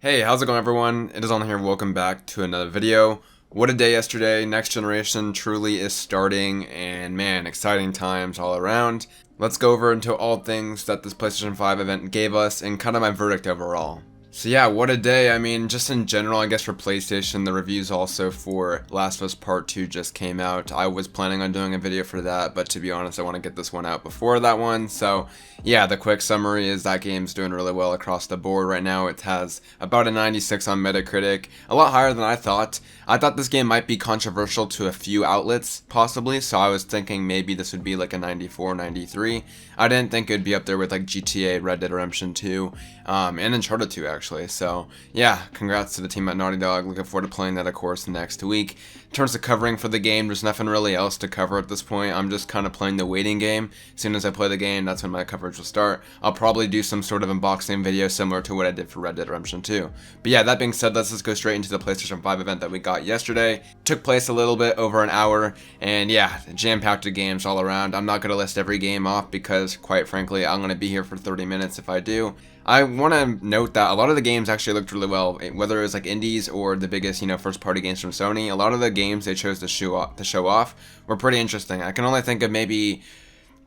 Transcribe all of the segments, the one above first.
Hey, how's it going everyone? It is On here, welcome back to another video. What a day yesterday, next generation truly is starting, and man, exciting times all around. Let's go over into all things that this PlayStation 5 event gave us, and kind of my verdict overall. So yeah, what a day. I mean, just in general, I guess for PlayStation, the reviews also for Last of Us Part 2 just came out. I was planning on doing a video for that, but to be honest, I want to get this one out before that one. So yeah, the quick summary is that game's doing really well across the board right now. It has about a 96 on Metacritic, a lot higher than I thought. I thought this game might be controversial to a few outlets, possibly, so I was thinking maybe this would be like a 94, 93. I didn't think it would be up there with like GTA, Red Dead Redemption 2, and Uncharted 2 actually. So yeah, congrats to the team at Naughty Dog. Looking forward to playing that, of course, next week. In terms of covering for the game, there's nothing really else to cover at this point. I'm just kind of playing the waiting game. As soon as I play the game, that's when my coverage will start. I'll probably do some sort of unboxing video similar to what I did for Red Dead Redemption 2. But yeah, that being said, let's just go straight into the PlayStation 5 event that we got yesterday. Took place a little bit over an hour, and yeah, jam-packed games all around. I'm not going to list every game off because, quite frankly, I'm going to be here for 30 minutes if I do. I want to note that a lot of the games actually looked really well, whether it was like indies or the biggest, first-party games from Sony. A lot of the games they chose to show off were pretty interesting. I can only think of maybe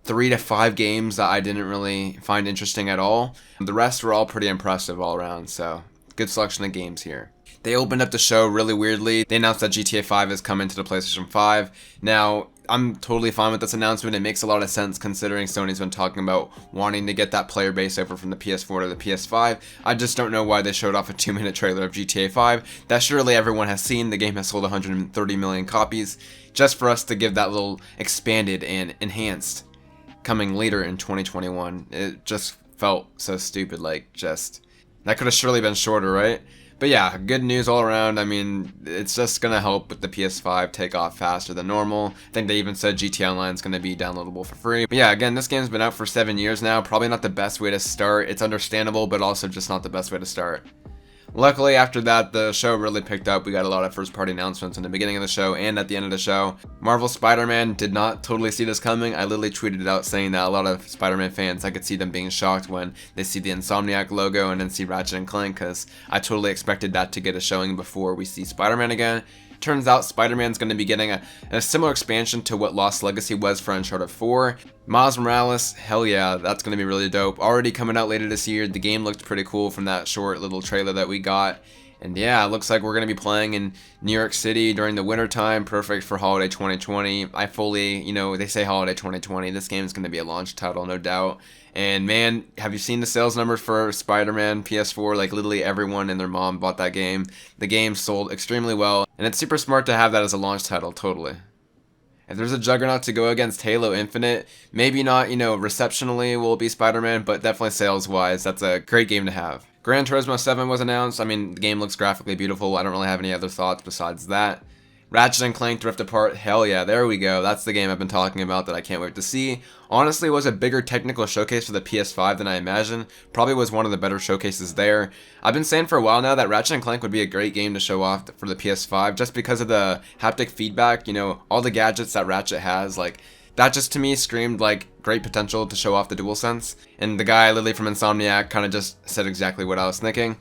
3 to 5 games that I didn't really find interesting at all. The rest were all pretty impressive all around, so good selection of games here. They opened up the show really weirdly. They announced that GTA 5 is coming to the PlayStation 5. Now, I'm totally fine with this announcement. It makes a lot of sense considering Sony's been talking about wanting to get that player base over from the PS4 to the PS5. I just don't know why they showed off a 2-minute trailer of GTA 5 that surely everyone has seen. The game has sold 130 million copies. Just for us to give that little expanded and enhanced coming later in 2021. It just felt so stupid, that could have surely been shorter, right? But yeah, good news all around. I mean, it's just going to help with the PS5 take off faster than normal. I think they even said GTA Online is going to be downloadable for free. But yeah, again, this game's been out for 7 years now. Probably not the best way to start. It's understandable, but also just not the best way to start. Luckily, after that, the show really picked up. We got a lot of first-party announcements in the beginning of the show and at the end of the show. Marvel Spider-Man did not totally see this coming. I literally tweeted it out saying that a lot of Spider-Man fans, I could see them being shocked when they see the Insomniac logo and then see Ratchet and Clank, because I totally expected that to get a showing before we see Spider-Man again. Turns out Spider-Man's going to be getting a similar expansion to what Lost Legacy was for Uncharted 4. Miles Morales, hell yeah, that's going to be really dope. Already coming out later this year. The game looked pretty cool from that short little trailer that we got. And yeah, it looks like we're going to be playing in New York City during the winter time, perfect for holiday 2020. I fully, they say holiday 2020. This game is going to be a launch title, no doubt. And man, have you seen the sales numbers for Spider-Man PS4? Like literally everyone and their mom bought that game. The game sold extremely well, and it's super smart to have that as a launch title, totally. If there's a juggernaut to go against Halo Infinite, maybe not, receptionally will it be Spider-Man, but definitely sales-wise, that's a great game to have. Gran Turismo 7 was announced. I mean, the game looks graphically beautiful. I don't really have any other thoughts besides that. Ratchet and Clank Drift Apart, hell yeah, there we go. That's the game I've been talking about that I can't wait to see. Honestly, it was a bigger technical showcase for the PS5 than I imagined. Probably was one of the better showcases there. I've been saying for a while now that Ratchet and Clank would be a great game to show off for the PS5 just because of the haptic feedback, all the gadgets that Ratchet has, that just to me screamed great potential to show off the DualSense. And the guy literally from Insomniac kind of just said exactly what I was thinking.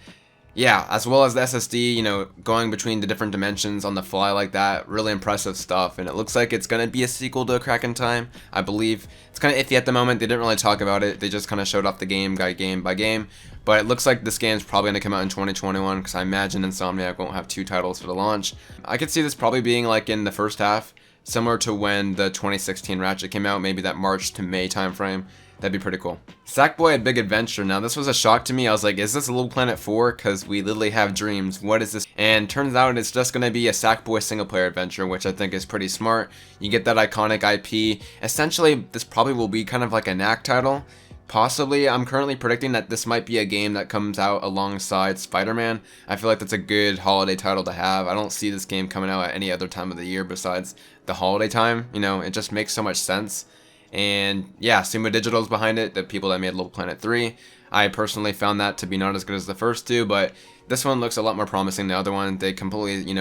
Yeah, as well as the SSD, going between the different dimensions on the fly like that, really impressive stuff. And it looks like it's going to be a sequel to A Crack in Time, I believe. It's kind of iffy at the moment. They didn't really talk about it. They just kind of showed off the game by game. But it looks like this game's probably going to come out in 2021 because I imagine Insomniac won't have 2 titles for the launch. I could see this probably being in the first half, similar to when the 2016 Ratchet came out, maybe that March to May timeframe. That'd be pretty cool. Sackboy: A Big Adventure. Now, this was a shock to me. I was like, is this a Little Planet 4? Because we literally have dreams. What is this? And turns out it's just going to be a Sackboy single-player adventure, which I think is pretty smart. You get that iconic IP. Essentially, this probably will be kind of like a knack title. Possibly, I'm currently predicting that this might be a game that comes out alongside Spider-Man. I feel like that's a good holiday title to have. I don't see this game coming out at any other time of the year besides the holiday time. It just makes so much sense. And yeah, Sumo Digital's behind it, the people that made Little Planet 3. I personally found that to be not as good as the first two, but this one looks a lot more promising than the other one. They completely,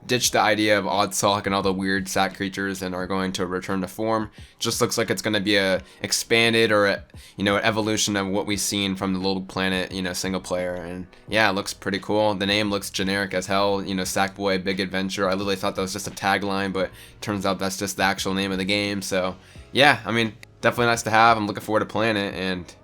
ditched the idea of Oddsock and all the weird sack creatures and are going to return to form. Just looks like it's going to be a expanded or an evolution of what we've seen from the Little Planet, single player. And yeah, it looks pretty cool. The name looks generic as hell, Sackboy Big Adventure. I literally thought that was just a tagline, but turns out that's just the actual name of the game. So yeah, I mean, definitely nice to have. I'm looking forward to playing it, and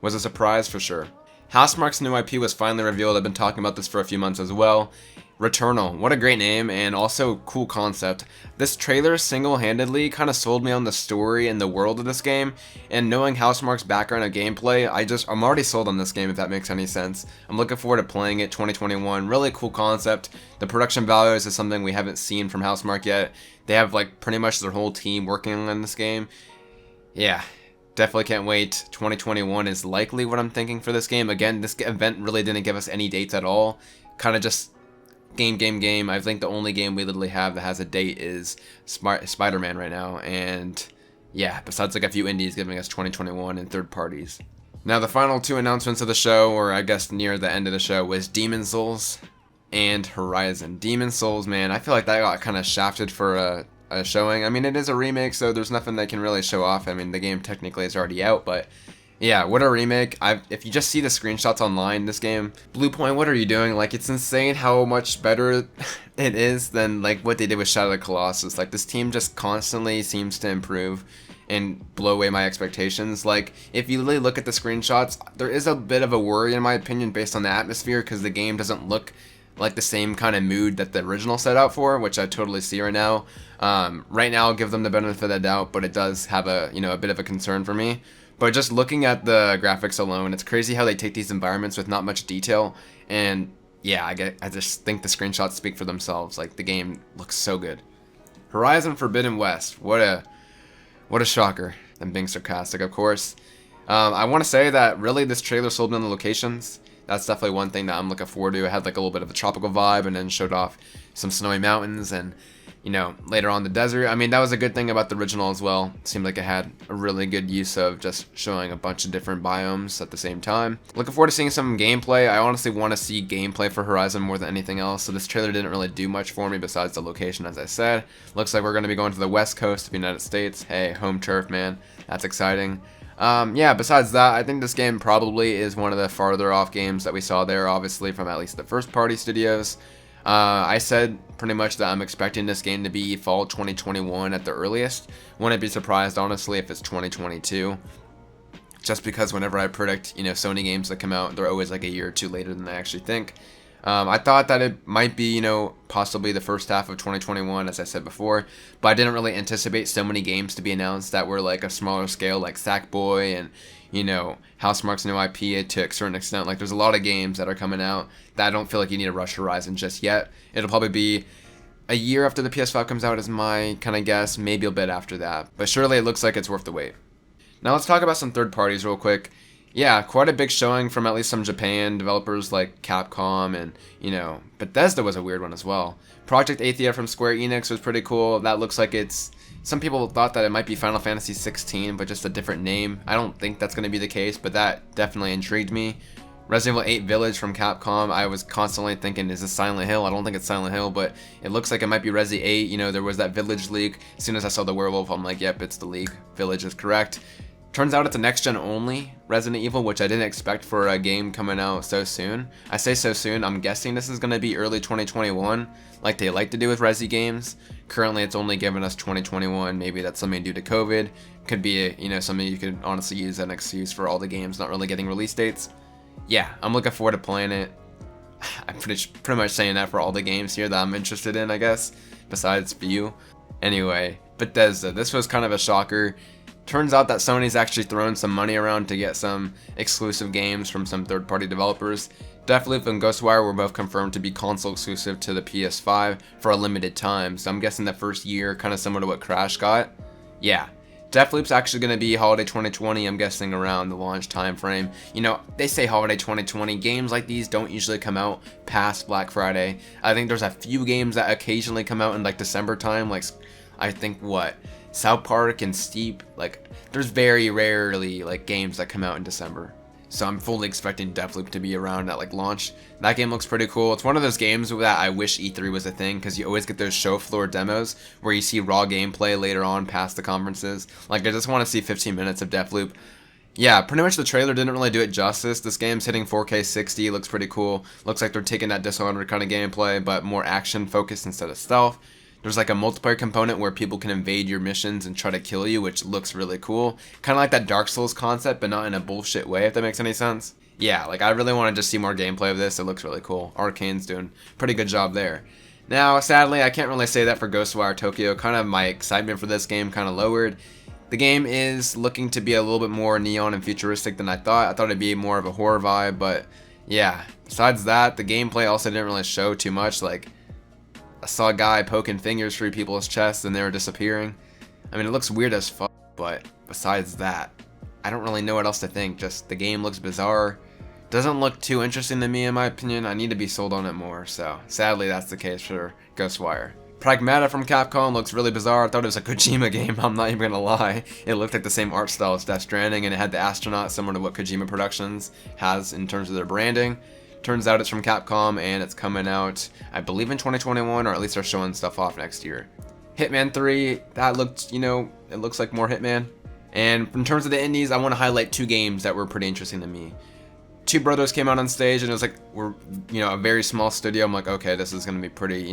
was a surprise for sure. Housemarque's new IP was finally revealed. I've been talking about this for a few months as well. Returnal, what a great name, and also cool concept. This trailer single-handedly kind of sold me on the story and the world of this game, and knowing Housemarque's background and gameplay, I'm already sold on this game, if that makes any sense. I'm looking forward to playing it 2021. Really cool concept. The production values is something we haven't seen from Housemarque yet. They have like pretty much their whole team working on this game. Yeah, definitely can't wait. 2021 is likely what I'm thinking for this game. Again, this event really didn't give us any dates at all. Kind of just game. I think the only game we literally have that has a date is Spider-Man right now, and yeah, besides like a few indies giving us 2021 and third parties. Now the final two announcements of the show, or I guess near the end of the show, was Demon's Souls and Horizon. Demon's Souls, man, I feel like that got kind of shafted for a showing. I mean, it is a remake, so there's nothing they can really show off. I mean, the game technically is already out, but yeah, what a remake. If you just see the screenshots online, this game, Bluepoint, what are you doing? Like, it's insane how much better it is than like what they did with Shadow of the Colossus. Like, this team just constantly seems to improve and blow away my expectations. Like, if you really look at the screenshots, there is a bit of a worry in my opinion based on the atmosphere, because the game doesn't look like the same kind of mood that the original set out for, which I totally see right now. Right now, I'll give them the benefit of the doubt, but it does have a bit of a concern for me. But just looking at the graphics alone, it's crazy how they take these environments with not much detail, and yeah, I just think the screenshots speak for themselves. Like, the game looks so good. Horizon Forbidden West, what a shocker. I'm being sarcastic, of course. I want to say that really this trailer sold me on the locations. That's definitely one thing that I'm looking forward to. It had like a little bit of a tropical vibe, and then showed off some snowy mountains and later on the desert. I mean, that was a good thing about the original as well. It seemed like it had a really good use of just showing a bunch of different biomes at the same time. Looking forward to seeing some gameplay. I honestly want to see gameplay for Horizon more than anything else, so this trailer didn't really do much for me besides the location, as I said. Looks like we're going to be going to the west coast of the United States. Hey, home turf, man. That's exciting. Yeah, besides that, I think this game probably is one of the farther off games that we saw there, obviously, from at least the first party studios. I said pretty much that I'm expecting this game to be fall 2021 at the earliest. Wouldn't be surprised, honestly, if it's 2022. Just because whenever I predict, Sony games that come out, they're always like a year or two later than I actually think. I thought that it might be, possibly the first half of 2021, as I said before, but I didn't really anticipate so many games to be announced that were like a smaller scale, like Sackboy and, Housemarque's new IP to a certain extent. Like, there's a lot of games that are coming out that I don't feel like you need to rush Horizon just yet. It'll probably be a year after the PS5 comes out is my kind of guess, maybe a bit after that, but surely it looks like it's worth the wait. Now let's talk about some third parties real quick. Yeah, quite a big showing from at least some Japan developers like Capcom, and, Bethesda was a weird one as well. Project Athia from Square Enix was pretty cool. That looks like some people thought that it might be Final Fantasy 16, but just a different name. I don't think that's going to be the case, but that definitely intrigued me. Resident Evil 8 Village from Capcom, I was constantly thinking, is this Silent Hill? I don't think it's Silent Hill, but it looks like it might be Resi 8. There was that Village leak. As soon as I saw the werewolf, I'm like, yep, it's the leak. Village is correct. Turns out it's a next-gen only Resident Evil, which I didn't expect for a game coming out so soon. I say so soon, I'm guessing this is going to be early 2021, like they like to do with Resi games. Currently, it's only given us 2021. Maybe that's something due to COVID. Could be, something you could honestly use as an excuse for all the games not really getting release dates. Yeah, I'm looking forward to playing it. I'm pretty much saying that for all the games here that I'm interested in, I guess, besides for you. Anyway, Bethesda, this was kind of a shocker. Turns out that Sony's actually thrown some money around to get some exclusive games from some third-party developers. Deathloop and Ghostwire were both confirmed to be console exclusive to the PS5 for a limited time, so I'm guessing the first year, kind of similar to what Crash got. Yeah, Deathloop's actually going to be holiday 2020, I'm guessing around the launch time frame. They say holiday 2020, games like these don't usually come out past Black Friday. I think there's a few games that occasionally come out in like December time, like I think South Park and Steep, like there's very rarely like games that come out in December. so I'm fully expecting Deathloop to be around at like launch. That game looks pretty cool. It's one of those games that I wish E3 was a thing, because you always get those show floor demos where you see raw gameplay later on past the conferences. Like, I just want to see 15 minutes of Deathloop. Yeah, pretty much the trailer didn't really do it justice. This game's hitting 4K 60, looks pretty cool. Looks like they're taking that Dishonored kind of gameplay, but more action focused instead of stealth. There's like a multiplayer component where people can invade your missions and try to kill you, which looks really cool. Kind of like that Dark Souls concept, but not in a bullshit way, if that makes any sense. Yeah, like I really want to just see more gameplay of this. It looks really cool. Arcane's doing a pretty good job there. Now, sadly, I can't really say that for Ghostwire Tokyo. Kind of my excitement for this game kind of lowered. The game is looking to be a little bit more neon and futuristic than I thought. I thought it'd be more of a horror vibe, but yeah. Besides that, the gameplay also didn't really show too much. Like, I saw a guy poking fingers through people's chests and they were disappearing. I mean, it looks weird as fuck, but besides that, I don't really know what else to think. Just the game looks bizarre. Doesn't look too interesting to me, in my opinion. I need to be sold on it more, so sadly that's the case for Ghostwire. Pragmata from Capcom looks really bizarre. I thought it was a Kojima game, I'm not even gonna lie. It looked like the same art style as Death Stranding, and it had the astronaut similar to what Kojima Productions has in terms of their branding. Turns out it's from Capcom, and it's coming out, I believe, in 2021, or at least they're showing stuff off next year. Hitman 3, that looked, you know, it looks like more Hitman. And in terms of the indies, I want to highlight two games that were pretty interesting to me. Two brothers came out on stage, and it was like, a very small studio. I'm like, okay, this is going to be pretty,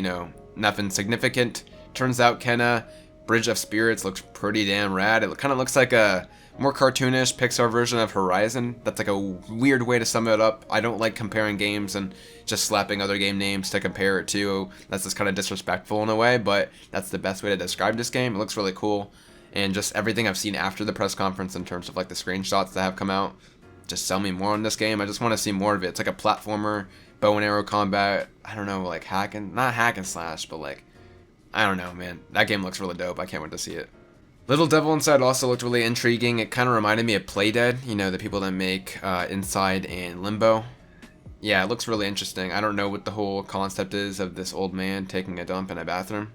nothing significant. Turns out Kenna, Bridge of Spirits, looks pretty damn rad. It kind of looks like a more cartoonish Pixar version of Horizon. That's like a weird way to sum it up. I don't like comparing games and just slapping other game names to compare it to. That's just kind of disrespectful in a way, but that's the best way to describe this game. It looks really cool, and just everything I've seen after the press conference in terms of like the screenshots that have come out, just sell me more on this game. I just want to see more of it. It's like a platformer, bow and arrow combat. I don't know, like not hack and slash, but like, I don't know, man. That game looks really dope. I can't wait to see it. Little Devil Inside also looked really intriguing. It kind of reminded me of Playdead, the people that make Inside and Limbo. Yeah, it looks really interesting. I don't know what the whole concept is of this old man taking a dump in a bathroom.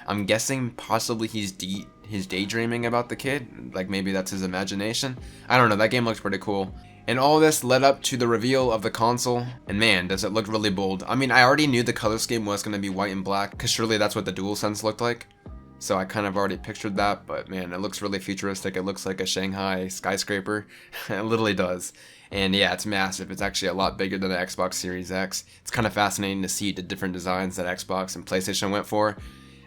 I'm guessing possibly he's daydreaming about the kid. Like, maybe that's his imagination. I don't know. That game looks pretty cool. And all this led up to the reveal of the console, and man, does it look really bold. I mean, I already knew the color scheme was going to be white and black, because surely that's what the DualSense looked like. So I kind of already pictured that, but man, it looks really futuristic. It looks like a Shanghai skyscraper. It literally does. And yeah, it's massive. It's actually a lot bigger than the Xbox Series X. It's kind of fascinating to see the different designs that Xbox and PlayStation went for.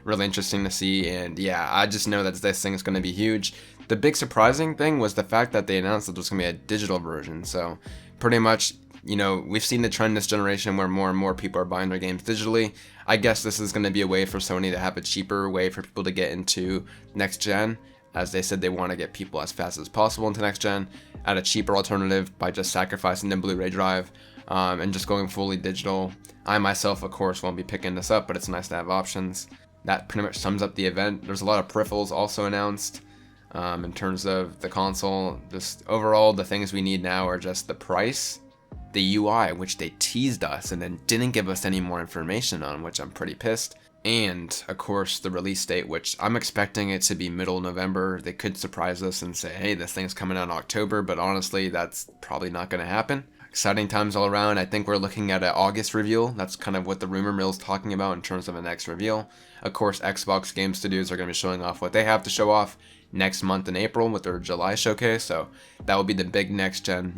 Really interesting to see, and yeah, I just know that this thing is going to be huge. The big surprising thing was the fact that they announced that there's going to be a digital version. So pretty much, we've seen the trend this generation where more and more people are buying their games digitally. I guess this is going to be a way for Sony to have a cheaper way for people to get into next gen. As they said, they want to get people as fast as possible into next gen at a cheaper alternative by just sacrificing the Blu-ray drive and just going fully digital. I myself, of course, won't be picking this up, but it's nice to have options. That pretty much sums up the event. There's a lot of peripherals also announced in terms of the console. Just overall, the things we need now are just the price, the UI, which they teased us and then didn't give us any more information on, which I'm pretty pissed. And, of course, the release date, which I'm expecting it to be middle November. They could surprise us and say, hey, this thing's coming out in October, but honestly, that's probably not going to happen. Exciting times all around. I think we're looking at an August reveal. That's kind of what the rumor mill's talking about in terms of a next reveal. Of course, Xbox Game Studios are going to be showing off what they have to show off next month in April with their July showcase. So that will be the big next gen,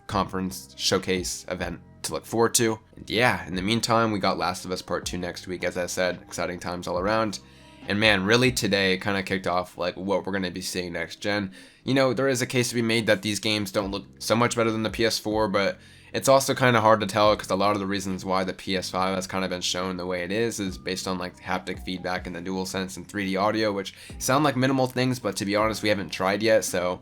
conference showcase event to look forward to. And yeah, in the meantime, we got Last of Us Part 2 next week. As I said, exciting times all around. And man, really today kind of kicked off like what we're going to be seeing next gen. There is a case to be made that these games don't look so much better than the PS4, but it's also kind of hard to tell because a lot of the reasons why the PS5 has kind of been shown the way it is based on like haptic feedback and the DualSense and 3D audio, which sound like minimal things, but to be honest, we haven't tried yet, so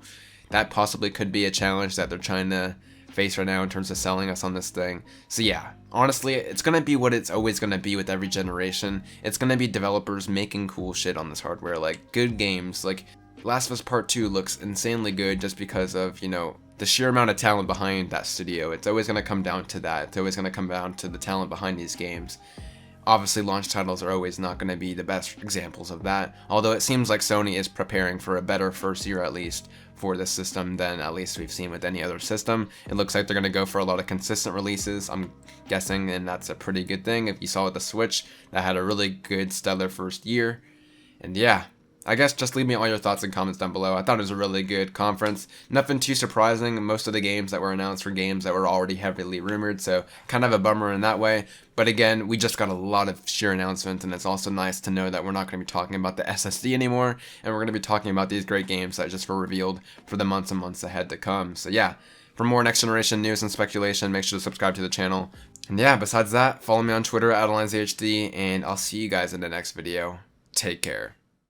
that possibly could be a challenge that they're trying to face right now in terms of selling us on this thing. So yeah, honestly, it's going to be what it's always going to be with every generation. It's going to be developers making cool shit on this hardware, like good games. Like Last of Us Part 2 looks insanely good just because of, the sheer amount of talent behind that studio. It's always going to come down to that. It's always going to come down to the talent behind these games. Obviously, launch titles are always not going to be the best examples of that, although it seems like Sony is preparing for a better first year at least for this system than at least we've seen with any other system. It looks like they're going to go for a lot of consistent releases, I'm guessing, and that's a pretty good thing. If you saw with the Switch, that had a really good, stellar first year. And yeah, I guess just leave me all your thoughts and comments down below. I thought it was a really good conference. Nothing too surprising. Most of the games that were announced were games that were already heavily rumored, so kind of a bummer in that way. But again, we just got a lot of sheer announcements, and it's also nice to know that we're not going to be talking about the SSD anymore, and we're going to be talking about these great games that just were revealed for the months and months ahead to come. So yeah, for more next generation news and speculation, make sure to subscribe to the channel. And yeah, besides that, follow me on Twitter at OnlineZhD, and I'll see you guys in the next video. Take care.